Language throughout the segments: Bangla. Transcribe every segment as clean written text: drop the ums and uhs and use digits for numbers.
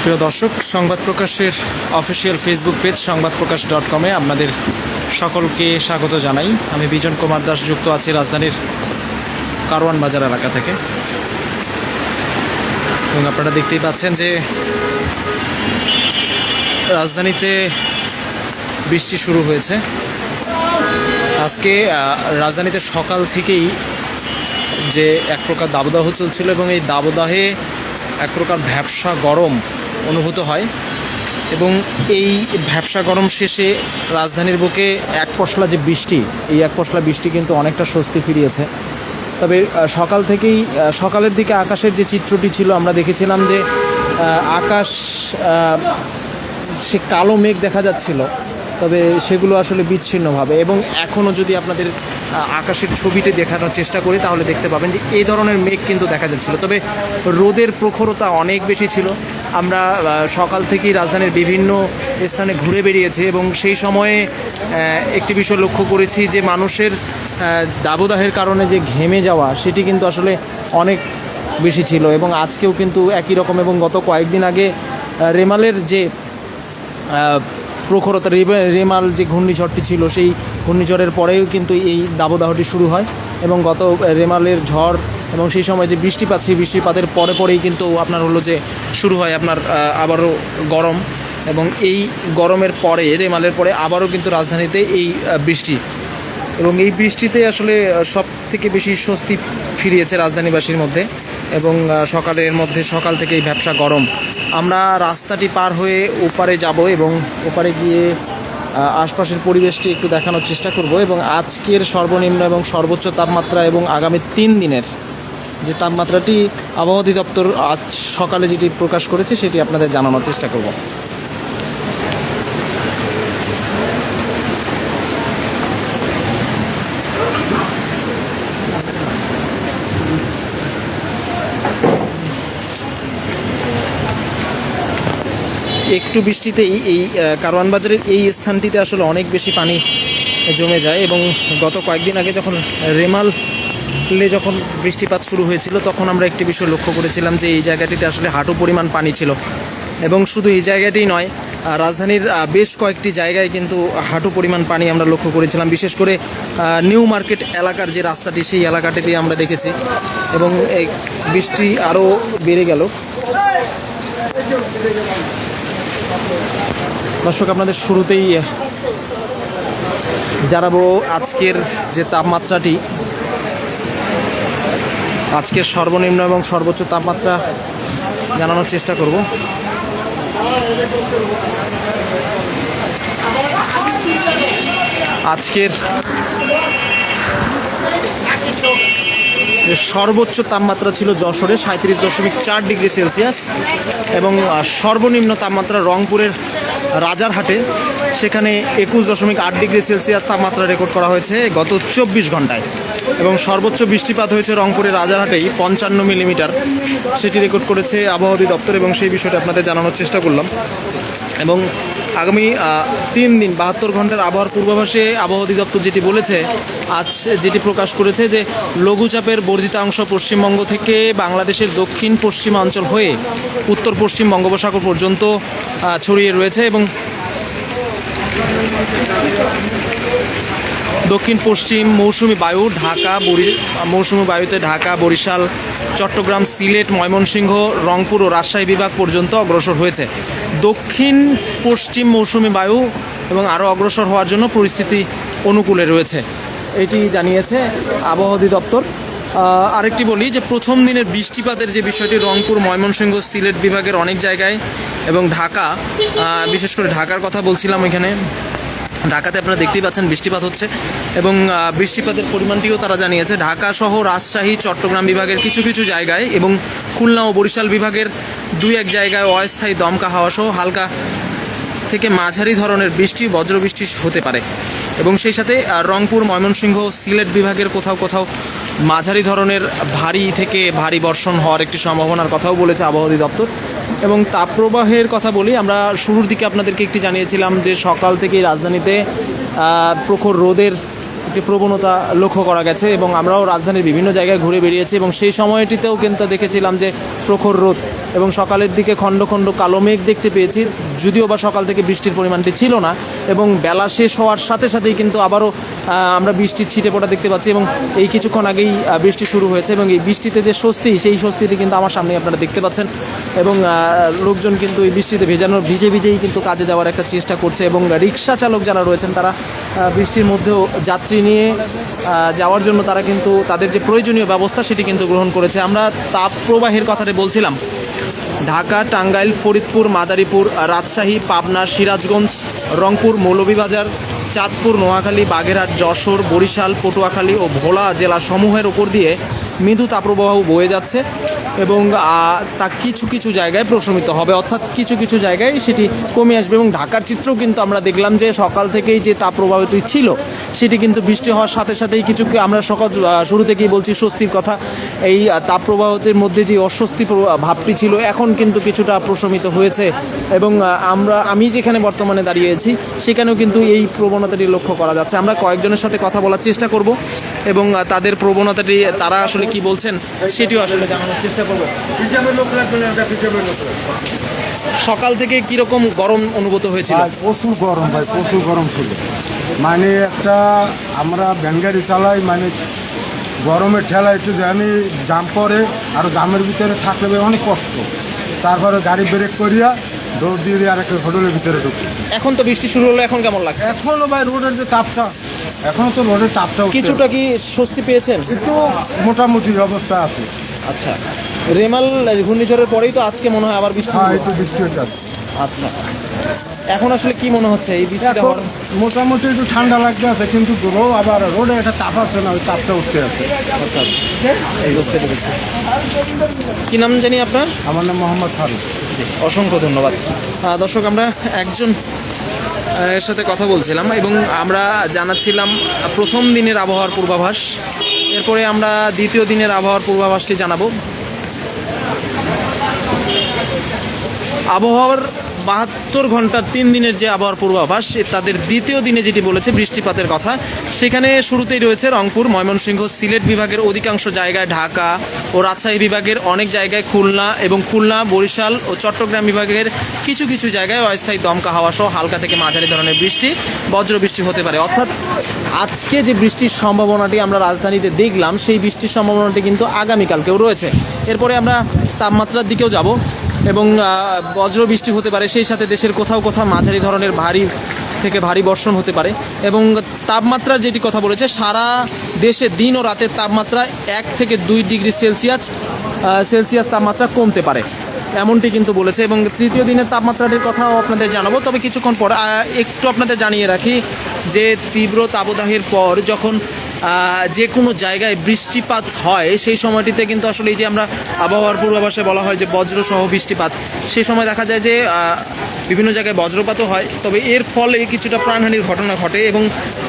প্রিয় দর্শক, সংবাদ প্রকাশের অফিসিয়াল ফেসবুক পেজ সংবাদপ্রকাশ.com-এ আপনাদের সকলকে স্বাগত জানাই। আমি বিজন কুমার দাস যুক্ত আছি রাজধানীর কারওয়ান বাজার এলাকা থেকে, এবং আপনারা দেখতেই পাচ্ছেন যে রাজধানীতে বৃষ্টি শুরু হয়েছে। আজকে রাজধানীতে সকাল থেকেই যে এক প্রকার দাবদাহ চলছিল, এবং এই দাবদাহে এক প্রকার ভ্যাপসা গরম অনুভূত হয়, এবং এই ভ্যাপসা গরম শেষে রাজধানীর বুকে এক পশলা যে বৃষ্টি, এই এক পশলা বৃষ্টি কিন্তু অনেকটা স্বস্তি ফিরিয়েছে। তবে সকাল থেকেই সকালের দিকে আকাশের যে চিত্রটি ছিল, আমরা দেখেছিলাম যে আকাশ সে কালো মেঘ দেখা যাচ্ছিল, তবে সেগুলো আসলে বিচ্ছিন্নভাবে। এবং এখনও যদি আপনাদের আকাশের ছবিটি দেখানোর চেষ্টা করি, তাহলে দেখতে পাবেন যে এই ধরনের মেঘ কিন্তু দেখা যাচ্ছিল, তবে রোদের প্রখরতা অনেক বেশি ছিল। আমরা সকাল থেকেই রাজধানীর বিভিন্ন স্থানে ঘুরে বেরিয়েছি, এবং সেই সময়ে একটি বিষয় লক্ষ্য করেছি যে মানুষের দাবদাহের কারণে যে ঘেমে যাওয়া, সেটি কিন্তু আসলে অনেক বেশি ছিল। এবং আজকেও কিন্তু একই রকম, এবং গত কয়েকদিন আগে রেমালের যে প্রখরতা, রেমাল যে ঘূর্ণিঝড়টি ছিল, সেই ঘূর্ণিঝড়ের পরেও কিন্তু এই দাবদাহটি শুরু হয়, এবং গত রেমালের ঝড় এবং সেই সময় যে বৃষ্টিপাত, সেই বৃষ্টিপাতের পরেই কিন্তু আপনার হলো যে শুরু হয় আপনার আবারও গরম। এবং এই গরমের পরে, রেমালের পরে আবারও কিন্তু রাজধানীতে এই বৃষ্টি, এবং এই বৃষ্টিতে আসলে সব থেকে বেশি স্বস্তি ফিরিয়েছে রাজধানীবাসীর মধ্যে। এবং সকাল থেকে এই ভ্যাপসা গরম। আমরা রাস্তাটি পার হয়ে ওপারে যাব, এবং ওপারে গিয়ে আশপাশের পরিবেশটি একটু দেখানোর চেষ্টা করব, এবং আজকের সর্বনিম্ন এবং সর্বোচ্চ তাপমাত্রা এবং আগামী 3 দিনের যে তাপমাত্রাটি আবহাওয়া অধিদপ্তর আজ সকালে যেটি প্রকাশ করেছে, সেটি আপনাদের জানানোর চেষ্টা করব। একটু বৃষ্টিতেই এই কারওয়ান বাজারের এই স্থানটিতে আসলে অনেক বেশি পানি জমে যায়, এবং গত কয়েকদিন আগে যখন যখন বৃষ্টিপাত শুরু হয়েছিল, তখন আমরা একটি বিষয় লক্ষ্য করেছিলাম যে এই জায়গাটিতে আসলে হাঁটু পরিমাণ পানি ছিল। এবং শুধু এই জায়গাটিই নয়, রাজধানীর বেশ কয়েকটি জায়গায় কিন্তু হাঁটু পরিমাণ পানি আমরা লক্ষ্য করেছিলাম। বিশেষ করে নিউ মার্কেট এলাকার যে রাস্তাটি, সেই এলাকাটিতে আমরা দেখেছি, এবং এই বৃষ্টি আরও বেড়ে গেল। দর্শক, আপনাদের শুরুতেই জানাবো আজকের যে তাপমাত্রাটি, আজকের সর্বনিম্ন এবং সর্বোচ্চ তাপমাত্রা জানানোর চেষ্টা করব। আজকের সর্বোচ্চ তাপমাত্রা ছিল যশোরে 37.4 ডিগ্রি সেলসিয়াস, এবং সর্বনিম্ন তাপমাত্রা রংপুরের রাজারহাটে, সেখানে 21.8 ডিগ্রি সেলসিয়াস তাপমাত্রা রেকর্ড করা হয়েছে গত 24 ঘন্টায়। এবং সর্বোচ্চ বৃষ্টিপাত হয়েছে রংপুরের রাজারহাটেই 55 মিলিমিটার, সেটি রেকর্ড করেছে আবহাওয়া অধিদপ্তর, এবং সেই বিষয়টা আপনাদের জানানোর চেষ্টা করলাম। এবং আগামী 3 দিন 72 ঘন্টার আবহাওয়ার পূর্বাভাসে আবহাওয়া অধিদপ্তর যেটি বলেছে, আজ যেটি প্রকাশ করেছে, যে লঘুচাপের বর্ধিতাংশ পশ্চিমবঙ্গ থেকে বাংলাদেশের দক্ষিণ পশ্চিমাঞ্চল হয়ে উত্তর পশ্চিম বঙ্গোপসাগর পর্যন্ত ছড়িয়ে রয়েছে, এবং দক্ষিণ পশ্চিম মৌসুমি বায়ুতে ঢাকা, বরিশাল, চট্টগ্রাম, সিলেট, ময়মনসিংহ, রংপুর ও রাজশাহী বিভাগ পর্যন্ত অগ্রসর হয়েছে। দক্ষিণ পশ্চিম মৌসুমি বায়ু এবং আরও অগ্রসর হওয়ার জন্য পরিস্থিতি অনুকূলে রয়েছে, এটি জানিয়েছে আবহাওয়া অধিদপ্তর। আরেকটি বলি যে প্রথম দিনের বৃষ্টিপাতের যে বিষয়টি, রংপুর, ময়মনসিংহ, সিলেট বিভাগের অনেক জায়গায়, এবং ঢাকা, বিশেষ করে ঢাকার কথা বলছিলাম, ওইখানে ঢাকাতে আপনারা দেখতেই পাচ্ছেন বৃষ্টিপাত হচ্ছে, এবং বৃষ্টিপাতের পরিমাণটিও তারা জানিয়েছে। ঢাকা সহ রাজশাহী, চট্টগ্রাম বিভাগের কিছু কিছু জায়গায়, এবং খুলনা ও বরিশাল বিভাগের 2-1 জায়গায় অস্থায়ী দমকা হাওয়া সহ হালকা থেকে মাঝারি ধরনের বৃষ্টি, বজ্রবৃষ্টি হতে পারে। এবং সেই সাথে রংপুর, ময়মনসিংহ, সিলেট বিভাগের কোথাও মাঝারি ধরনের ভারী থেকে ভারী বর্ষণ হওয়ার একটি সম্ভাবনার কথাও বলেছে আবহাওয়া অধিদপ্তর। এবং তাপপ্রবাহের কথা বলি, আমরা শুরুর দিকে আপনাদেরকে একটি জানিয়েছিলাম যে সকাল থেকেই রাজধানীতে প্রখর রোদের একটি প্রবণতা লক্ষ্য করা গেছে, এবং আমরাও রাজধানীর বিভিন্ন জায়গায় ঘুরে বেরিয়েছি, এবং সেই সময়টিতেও কিন্তু দেখেছিলাম যে প্রখর রোদ এবং সকালের দিকে খণ্ড খণ্ড কালো মেঘ দেখতে পেয়েছি, যদিও বা সকাল থেকে বৃষ্টির পরিমাণটি ছিল না, এবং বেলা শেষ হওয়ার সাথে সাথেই কিন্তু আবারও আমরা বৃষ্টির ছিটে পড়া দেখতে পাচ্ছি, এবং এই কিছুক্ষণ আগেই বৃষ্টি শুরু হয়েছে, এবং এই বৃষ্টিতে যে স্বস্তি, সেই স্বস্তিটি কিন্তু আমার সামনে আপনারা দেখতে পাচ্ছেন। এবং লোকজন কিন্তু এই বৃষ্টিতে ভিজেই কিন্তু কাজে যাওয়ার একটা চেষ্টা করছে, এবং রিক্সা চালক যারা রয়েছেন তারা বৃষ্টির মধ্যেও যাত্রী নিয়ে যাওয়ার জন্য তারা কিন্তু তাদের যে প্রয়োজনীয় ব্যবস্থা সেটি কিন্তু গ্রহণ করেছে। আমরা তাপ প্রবাহের কথাটা বলছিলাম। ঢাকা, টাঙ্গাইল, ফরিদপুর, মাদারীপুর, রাজশাহী, পাবনা, সিরাজগঞ্জ, রংপুর, মৌলভীবাজার, চাঁদপুর, নোয়াখালী, বাগেরহাট, যশোর, বরিশাল, পটুয়াখালী ও ভোলা জেলা সমূহের উপর দিয়ে মৃদু তাপপ্রবাহ বয়ে যাচ্ছে, এবং তা কিছু কিছু জায়গায় প্রশমিত হবে, অর্থাৎ কিছু কিছু জায়গায় সেটি কমে আসবে। এবং ঢাকার চিত্রও কিন্তু আমরা দেখলাম যে সকাল থেকেই যে তাপপ্রবাহটি ছিল সেটি কিন্তু বৃষ্টি হওয়ার সাথে সাথেই কিছু, আমরা সকাল শুরু থেকেই বলছি স্বস্তির কথা, এই তাপপ্রবাহতের মধ্যে যে অস্বস্তি ভাবটি ছিল এখন কিন্তু কিছুটা প্রশমিত হয়েছে। এবং আমি যেখানে বর্তমানে দাঁড়িয়েছি সেখানেও কিন্তু এই প্রবণতাটি লক্ষ্য করা যাচ্ছে। আমরা কয়েকজনের সাথে কথা বলার চেষ্টা করব এবং তাদের প্রবণতাটি, তারা আসলে কি বলছেন সেটিও আসলে জানানোর চেষ্টা করব। সকাল থেকে কিরকম গরম অনুভূত হয়েছিল? প্রচুর গরম ভাই, প্রচুর গরম ছিল। মানে একটা আমরা ভ্যান গাড়ি চালাই, মানে গরমের ঠেলা একটু জানি জাম পরে, আর জামের ভিতরে থাকলে অনেক কষ্ট। তারপরে গাড়ি ব্রেক করিয়া দৌড় দিয়ে আর একটা হোটেলের ভিতরে ঢুকি। এখন তো বৃষ্টি শুরু হলো, এখন কেমন লাগছে? এখনও ভাই রোডের যে তাপটা, এখনও তো রোডের তাপটা কিছুটা কি স্বস্তি পেয়েছেন? একটু মোটামুটি অবস্থা আছে। আচ্ছা, রেমাল ঘূর্ণিঝড়ের পরেই তো আজকে মনে হয় আবার বৃষ্টি। হ্যাঁ, একটু বৃষ্টি হচ্ছে। আচ্ছা, এখন আসলে কি মনে হচ্ছে এই বৃষ্টিটা? মোটামুটি একটু ঠান্ডা লাগতে আছে, কিন্তু আবার রোডে একটা তাপ আছে না, ওই তাপটা উঠতে আছে। আচ্ছা আচ্ছা, এই বুঝতে পেরেছি। কি নাম জানি আপনার? আমার নাম মোহাম্মদ ফারুক। জি, অসংখ্য ধন্যবাদ। দর্শক, আমরা একজন এর সাথে কথা বলছিলাম এবং আমরা জানাচ্ছিলাম প্রথম দিনের আবহাওয়ার পূর্বাভাস। এরপরে আমরা দ্বিতীয় দিনের আবহাওয়ার পূর্বাভাসটি জানাবো। আবহাওয়ার 72 ঘন্টার 3 দিনের যে আবহাওয়ার পূর্বাভাস, তাদের দ্বিতীয় দিনে যেটি বলেছে বৃষ্টিপাতের কথা, সেখানে শুরুতেই রয়েছে রংপুর, ময়মনসিংহ, সিলেট বিভাগের অধিকাংশ জায়গায়, ঢাকা ও রাজশাহী বিভাগের অনেক জায়গায়, খুলনা, বরিশাল ও চট্টগ্রাম বিভাগের কিছু কিছু জায়গায় অস্থায়ী দমকা হাওয়া সহ হালকা থেকে মাঝারি ধরনের বৃষ্টি, বজ্রবৃষ্টি হতে পারে। অর্থাৎ আজকে যে বৃষ্টির সম্ভাবনাটি আমরা রাজধানীতে দেখলাম, সেই বৃষ্টির সম্ভাবনাটি কিন্তু আগামীকালকেও রয়েছে। এরপরে আমরা তাপমাত্রার দিকেও যাব এবং বজ্র বৃষ্টি হতে পারে, সেই সাথে দেশের কোথাও কোথাও মাঝারি ধরনের ভারী থেকে ভারী বর্ষণ হতে পারে। এবং তাপমাত্রার যেটি কথা বলেছে, সারা দেশে দিন ও রাতের তাপমাত্রা 1 থেকে 2 ডিগ্রি সেলসিয়াস তাপমাত্রা কমতে পারে, এমনটি কিন্তু বলেছে। এবং তৃতীয় দিনের তাপমাত্রাটির কথাও আপনাদের জানাবো, তবে কিছুক্ষণ পর একটু আপনাদের জানিয়ে রাখি যে তীব্র তাপদাহের পর যখন যে কোনো জায়গায় বৃষ্টিপাত হয়, সেই সময়টিতে কিন্তু আসলে এই যে আমরা আবহাওয়ার পূর্বাভাসে বলা হয় যে বজ্রসহ বৃষ্টিপাত, সেই সময় দেখা যায় যে বিভিন্ন জায়গায় বজ্রপাতও হয়, তবে এর ফলে কিছুটা প্রাণহানির ঘটনা ঘটে। এবং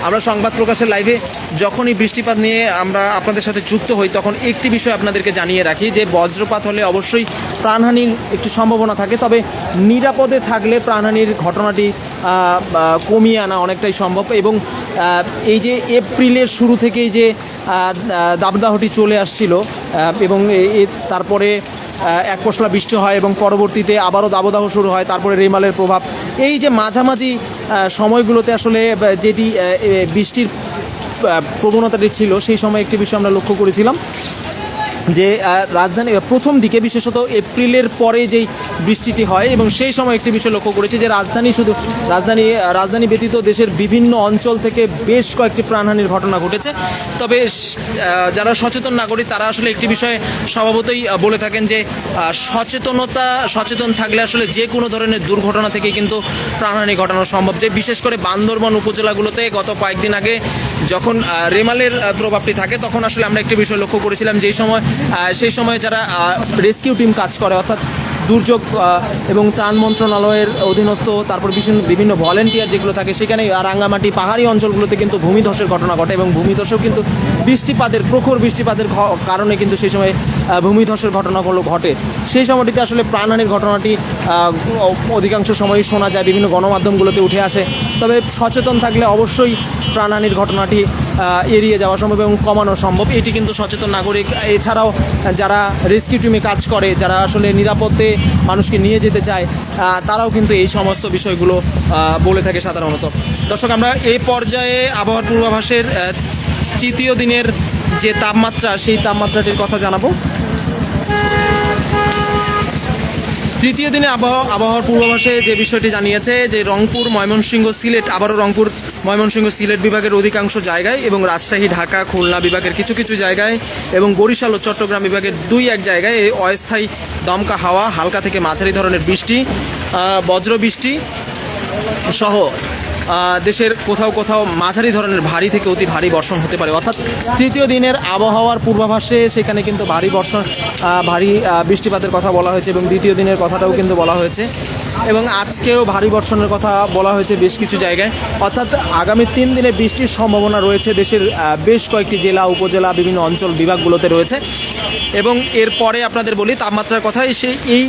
আমরা সংবাদ প্রকাশের লাইভে যখনই বৃষ্টিপাত নিয়ে আমরা আপনাদের সাথে যুক্ত হই, তখন একটি বিষয় আপনাদেরকে জানিয়ে রাখি যে বজ্রপাত হলে অবশ্যই প্রাণহানির একটি সম্ভাবনা থাকে, তবে নিরাপদে থাকলে প্রাণহানির ঘটনাটি কমিয়ে আনা অনেকটাই সম্ভব। এবং এই যে এপ্রিলের শুরু থেকেই যে দাবদাহটি চলে আসছিল এবং তারপরে এক পশলা বৃষ্টি হয় এবং পরবর্তীতে আবারও দাবদাহ শুরু হয়, তারপরে রেমালের প্রভাব, এই যে মাঝামাঝি সময়গুলোতে আসলে যেটি বৃষ্টির প্রবণতাটি ছিল, সেই সময় একটি বিষয় আমরা লক্ষ্য করেছিলাম যে রাজধানী প্রথম দিকে, বিশেষত এপ্রিলের পরে যেই বৃষ্টিটি হয়, এবং সেই সময় একটি বিষয় লক্ষ্য করেছি যে রাজধানী ব্যতীত দেশের বিভিন্ন অঞ্চল থেকে বেশ কয়েকটি প্রাণহানির ঘটনা ঘটেছে। তবে যারা সচেতন নাগরিক তারা আসলে একটি বিষয়ে স্বভাবতই বলে থাকেন যে সচেতন থাকলে আসলে যে কোনো ধরনের দুর্ঘটনা থেকে কিন্তু প্রাণহানি ঘটানো সম্ভব। যে বিশেষ করে বান্দরবান উপজেলাগুলোতে গত কয়েকদিন আগে যখন রেমালের প্রভাবটি থাকে, তখন আসলে আমরা একটি বিষয় লক্ষ্য করেছিলাম, সেই সময় যারা রেস্কিউ টিম কাজ করে, অর্থাৎ দুর্যোগ এবং ত্রাণ মন্ত্রণালয়ের অধীনস্থ, তারপর বিভিন্ন ভলেন্টিয়ার যেগুলো থাকে, সেখানে রাঙ্গামাটি পাহাড়ি অঞ্চলগুলোতে কিন্তু ভূমিধসের ঘটনা ঘটে, এবং ভূমিধসেও কিন্তু প্রখর বৃষ্টিপাতের কারণে কিন্তু সেই সময় ভূমিধসের ঘটনাগুলো ঘটে। সেই সময়টিতে আসলে প্রাণহানির ঘটনাটি অধিকাংশ সময়ই শোনা যায়, বিভিন্ন গণমাধ্যমগুলোতে উঠে আসে। তবে সচেতন থাকলে অবশ্যই প্রাণহানির ঘটনাটি এড়িয়ে যাওয়া সম্ভব এবং কমানো সম্ভব। এটি কিন্তু সচেতন নাগরিক, এছাড়াও যারা রেস্কিউ টিমে কাজ করে, যারা আসলে নিরাপদে মানুষকে নিয়ে যেতে চায়, তারাও কিন্তু এই সমস্ত বিষয়গুলো বলে থাকে সাধারণত। দর্শক, আমরা এই পর্যায়ে আবহাওয়ার পূর্বাভাসের তৃতীয় দিনের যে তাপমাত্রা, সেই তাপমাত্রাটির কথা জানাবো। তৃতীয় দিনে আবহাওয়ার পূর্বাভাসে যে বিষয়টি জানিয়েছে যে রংপুর, ময়মনসিংহ, সিলেট, আবারও রংপুর, ময়মনসিংহ, সিলেট বিভাগের অধিকাংশ জায়গায় এবং রাজশাহী, ঢাকা, খুলনা বিভাগের কিছু কিছু জায়গায় এবং বরিশাল ও চট্টগ্রাম বিভাগের 2-1 জায়গায় এই অস্থায়ী দমকা হাওয়া, হালকা থেকে মাঝারি ধরনের বৃষ্টি, বজ্র বৃষ্টি সহ দেশের কোথাও কোথাও মাঝারি ধরনের ভারী থেকে অতি ভারী বর্ষণ হতে পারে। অর্থাৎ তৃতীয় দিনের আবহাওয়ার পূর্বাভাসে সেখানে কিন্তু ভারী বর্ষণ, ভারী বৃষ্টিপাতের কথা বলা হয়েছে এবং দ্বিতীয় দিনের কথাটাও কিন্তু বলা হয়েছে এবং আজকেও ভারী বর্ষণের কথা বলা হয়েছে বেশ কিছু জায়গায়। অর্থাৎ আগামী 3 দিনে বৃষ্টির সম্ভাবনা রয়েছে দেশের বেশ কয়েকটি জেলা, উপজেলা, বিভিন্ন অঞ্চল, বিভাগগুলোতে রয়েছে। এবং এরপরে আপনাদের বলি তাপমাত্রার কথা। এই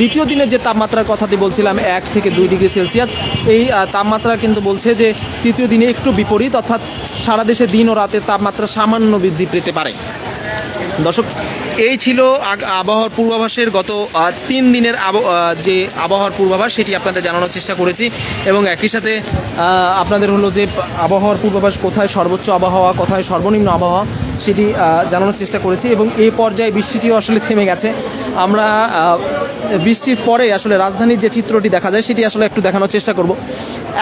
দ্বিতীয় দিনের যে তাপমাত্রার কথাটি বলছিলাম 1 থেকে 2 ডিগ্রি সেলসিয়াস, এই তাপমাত্রা কিন্তু বলছে যে তৃতীয় দিনে একটু বিপরীত, অর্থাৎ সারা দেশে দিন ও রাতের তাপমাত্রা সামান্য বৃদ্ধি পেতে পারে। দর্শক, এই ছিল আবহাওয়ার পূর্বাভাসের গত 3 দিনের যে আবহাওয়ার পূর্বাভাস, সেটি আপনাদের জানানোর চেষ্টা করেছি এবং একই সাথে আপনাদের হলো যে আবহাওয়ার পূর্বাভাস কোথায় সর্বোচ্চ আবহাওয়া, কোথায় সর্বনিম্ন আবহাওয়া, সেটি জানানোর চেষ্টা করেছি এবং এই পর্যায়ে বৃষ্টিটিও আসলে থেমে গেছে। আমরা বৃষ্টির পরে আসলে রাজধানীর যে চিত্রটি দেখা যায় সেটি আসলে একটু দেখানোর চেষ্টা করব।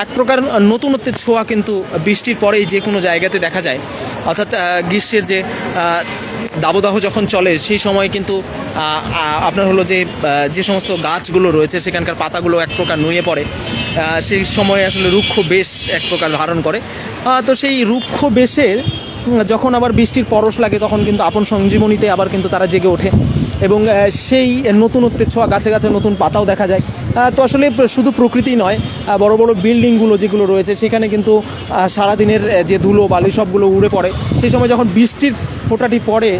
এক প্রকার নতুনত্বের ছোঁয়া কিন্তু বৃষ্টির পরেই যে কোনো জায়গাতে দেখা যায়। অর্থাৎ গ্রীষ্মের যে দাবদাহ যখন চলে সেই সময় কিন্তু আপনার হলো যে সমস্ত গাছগুলো রয়েছে সেখানকার পাতাগুলো এক প্রকার নুয়ে পড়ে, সেই সময় আসলে রুক্ষ বেশ এক প্রকার ধারণ করে। তো সেই রুক্ষ বেশের যখন আবার বৃষ্টির পরশ লাগে তখন কিন্তু আপন সঞ্জীবনীতে আবার কিন্তু তারা জেগে ওঠে এবং সেই নতুনত্বের ছোঁয়া, গাছে গাছে নতুন পাতাও দেখা যায়। তো আসলে শুধু প্রকৃতি নয়, বড় বড় বিল্ডিংগুলো যেগুলো রয়েছে সেখানে কিন্তু সারাদিনের যে ধুলো বালি সবগুলো উড়ে পড়ে। সেই সময় যখন বৃষ্টির ফোঁটাটি পড়ে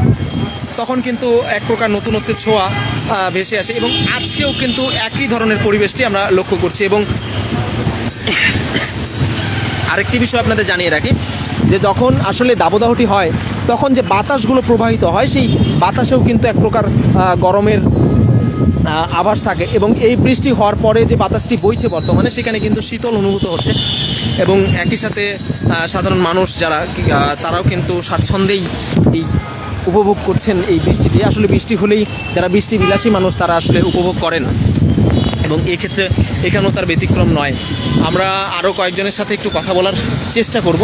তখন কিন্তু এক প্রকার নতুনত্বের ছোঁয়া ভেসে আসে এবং আজকেও কিন্তু একই ধরনের পরিবেশটি আমরা লক্ষ্য করছি। এবং আরেকটি বিষয় আপনাদের জানিয়ে রাখি যে যখন আসলে দাবদাহটি হয় তখন যে বাতাসগুলো প্রবাহিত হয় সেই বাতাসেও কিন্তু এক প্রকার গরমের আভাস থাকে এবং এই বৃষ্টি হওয়ার পরে যে বাতাসটি বইছে বর্তমানে সেখানে কিন্তু শীতল অনুভূত হচ্ছে এবং একই সাথে সাধারণ মানুষ যারা তারাও কিন্তু স্বাচ্ছন্দ্যেই এই উপভোগ করছেন এই বৃষ্টিটি। আসলে বৃষ্টি হলেই যারা বৃষ্টি বিলাসী মানুষ তারা আসলে উপভোগ করেন এবং এক্ষেত্রে এখানেও তার ব্যতিক্রম নয়। আমরা আরও কয়েকজনের সাথে একটু কথা বলার চেষ্টা করব,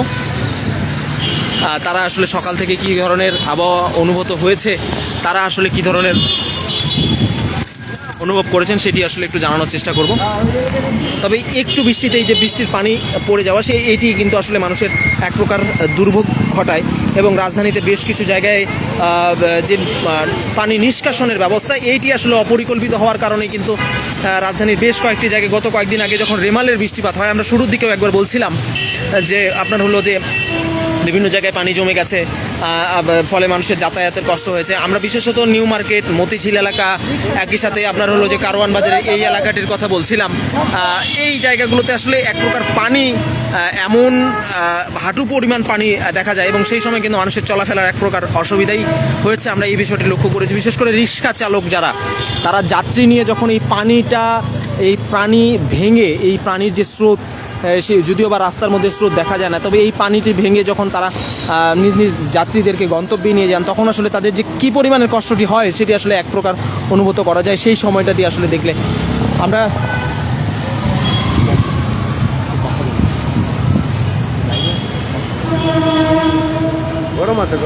তারা আসলে সকাল থেকে কী ধরনের আবহাওয়া অনুভূত হয়েছে, তারা আসলে কী ধরনের অনুভব করেছেন সেটি আসলে একটু জানানোর চেষ্টা করব। তবে একটু বৃষ্টিতে এই যে বৃষ্টির পানি পড়ে যাওয়া এইটি কিন্তু আসলে মানুষের এক প্রকার দুর্ভোগ ঘটায় এবং রাজধানীতে বেশ কিছু জায়গায় যে পানি নিষ্কাশনের ব্যবস্থা এইটি আসলে অপরিকল্পিত হওয়ার কারণে কিন্তু রাজধানীর বেশ কয়েকটি জায়গায় গত কয়েকদিন আগে যখন রেমালের বৃষ্টিপাত হয়, আমরা শুরুর দিকেও একবার বলছিলাম যে আপনার হলো যে বিভিন্ন জায়গায় পানি জমে গেছে, ফলে মানুষের যাতায়াতের কষ্ট হয়েছে। আমরা বিশেষত নিউ মার্কেট, মতিঝিল এলাকা, একই সাথে আপনার হলো যে কারওয়ান বাজারের এই এলাকাটির কথা বলছিলাম। এই জায়গাগুলোতে আসলে এক প্রকার পানি এমন হাঁটু পরিমাণ পানি দেখা যায় এবং সেই সময় কিন্তু মানুষের চলাফেরার এক প্রকার অসুবিধাই হয়েছে। আমরা এই বিষয়টি লক্ষ্য করেছি, বিশেষ করে রিক্সা চালক যারা, তারা যাত্রী নিয়ে যখন এই পানি ভেঙে, এই পানির যে স্রোত, সে যদিও বা রাস্তার মধ্যে স্রোত দেখা যায় না, তবে এই পানিটি ভেঙে যখন তারা নিজ নিজ যাত্রীদেরকে গন্তব্যে নিয়ে যান তখন আসলে তাদের যে কী পরিমাণের কষ্টটি হয় সেটি আসলে এক প্রকার অনুভূত করা যায় সেই সময়টাটি আসলে দেখলে। আমরা গরম আছে।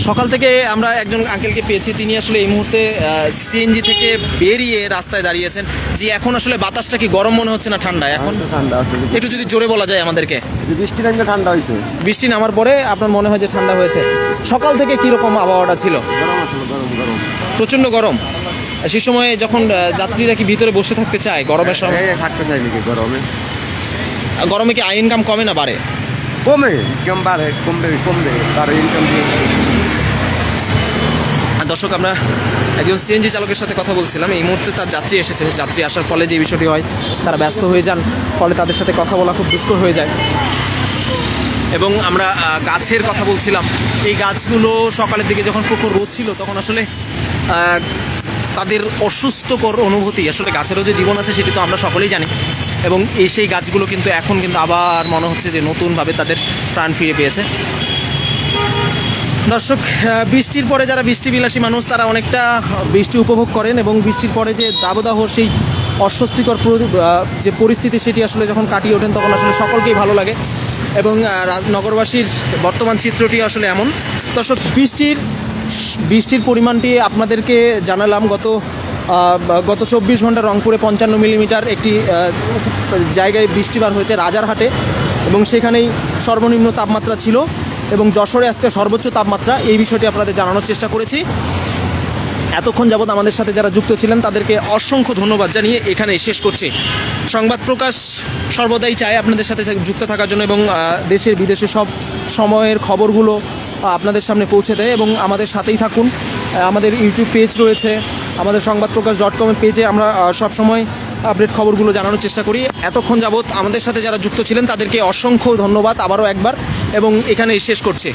সকাল থেকে আমরা একজন আঙ্কেলকে পেয়েছি, তিনি আসলে এই মুহূর্তে সিএনজি থেকে বেরিয়ে রাস্তায় দাঁড়িয়েছেন। যে এখন আসলে বাতাসটা কি গরম মনে হচ্ছে না ঠান্ডা? এখন ঠান্ডা আছে, একটু যদি জোরে বলা যায় আমাদেরকে। বৃষ্টি নামলে ঠান্ডা হয়েছে, বৃষ্টি নামার পরে আপনার মনে হয় যে ঠান্ডা হয়েছে। সকাল থেকে কীরকম আবহাওয়াটা ছিল? গরম আসলে, গরম, প্রচণ্ড গরম। সেই সময় যখন যাত্রীরা কি ভিতরে বসে থাকতে চায় গরমের সময়? থাকতে চাই নাকি গরমে কি আয় ইনকাম কমে না বাড়ে? কমে, ইনকাম বাড়ে, কমবে, বাড়ে ইনকাম দিয়ে। দর্শক, আমরা একজন সিএনজি চালকের সাথে কথা বলছিলাম। এই মুহূর্তে তার যাত্রী এসেছে, যাত্রী আসার ফলে যে বিষয়টি হয় তারা ব্যস্ত হয়ে যান, ফলে তাদের সাথে কথা বলা খুব দুষ্কর হয়ে যায় এবং আমরা গাছের কথা বলছিলাম। এই গাছগুলো সকালের দিকে যখন প্রখর রোদ ছিল তখন আসলে তাদের অসুস্থকর অনুভূতি, আসলে গাছেরও যে জীবন আছে সেটি তো আমরা সকলেই জানি, এবং সেই গাছগুলো কিন্তু এখন কিন্তু আবার মনে হচ্ছে যে নতুনভাবে তাদের প্রাণ ফিরে পেয়েছে। দর্শক, বৃষ্টির পরে যারা বৃষ্টিবিলাসী মানুষ তারা অনেকটা বৃষ্টি উপভোগ করেন, এবং বৃষ্টির পরে যে দাবদাহ, সেই অস্বস্তিকর যে পরিস্থিতি সেটি আসলে যখন কাটিয়ে ওঠেন তখন আসলে সকলকেই ভালো লাগে, এবং নগরবাসীর বর্তমান চিত্রটি আসলে এমন। দর্শক, বৃষ্টির পরিমাণটি আপনাদেরকে জানালাম। গত 24 ঘন্টা রংপুরে 55 মিলিমিটার একটি জায়গায় বৃষ্টিপাত হয়েছে, রাজারহাটে, এবং সেখানেই সর্বনিম্ন তাপমাত্রা ছিল, এবং যশোরে আজকে সর্বোচ্চ তাপমাত্রা। এই বিষয়টি আপনাদের জানানোর চেষ্টা করেছি। এতক্ষণ যাবৎ আমাদের সাথে যারা যুক্ত ছিলেন তাদেরকে অসংখ্য ধন্যবাদ জানিয়ে এখানেই শেষ করছি। সংবাদ প্রকাশ সর্বদাই চায় আপনাদের সাথে যুক্ত থাকার জন্য, এবং দেশের বিদেশে সব সময়ের খবরগুলো আপনাদের সামনে পৌঁছে দেয়, এবং আমাদের সাথেই থাকুন। আমাদের ইউটিউব পেজ রয়েছে, আমাদের সংবাদপ্রকাশ.com পেজে আমরা সবসময় আপডেট খবরগুলো জানানোর চেষ্টা করি। এতক্ষণ যাবৎ আমাদের সাথে যারা যুক্ত ছিলেন তাদেরকে অসংখ্য ধন্যবাদ আবারও একবার, এবং এখানেই শেষ করছি।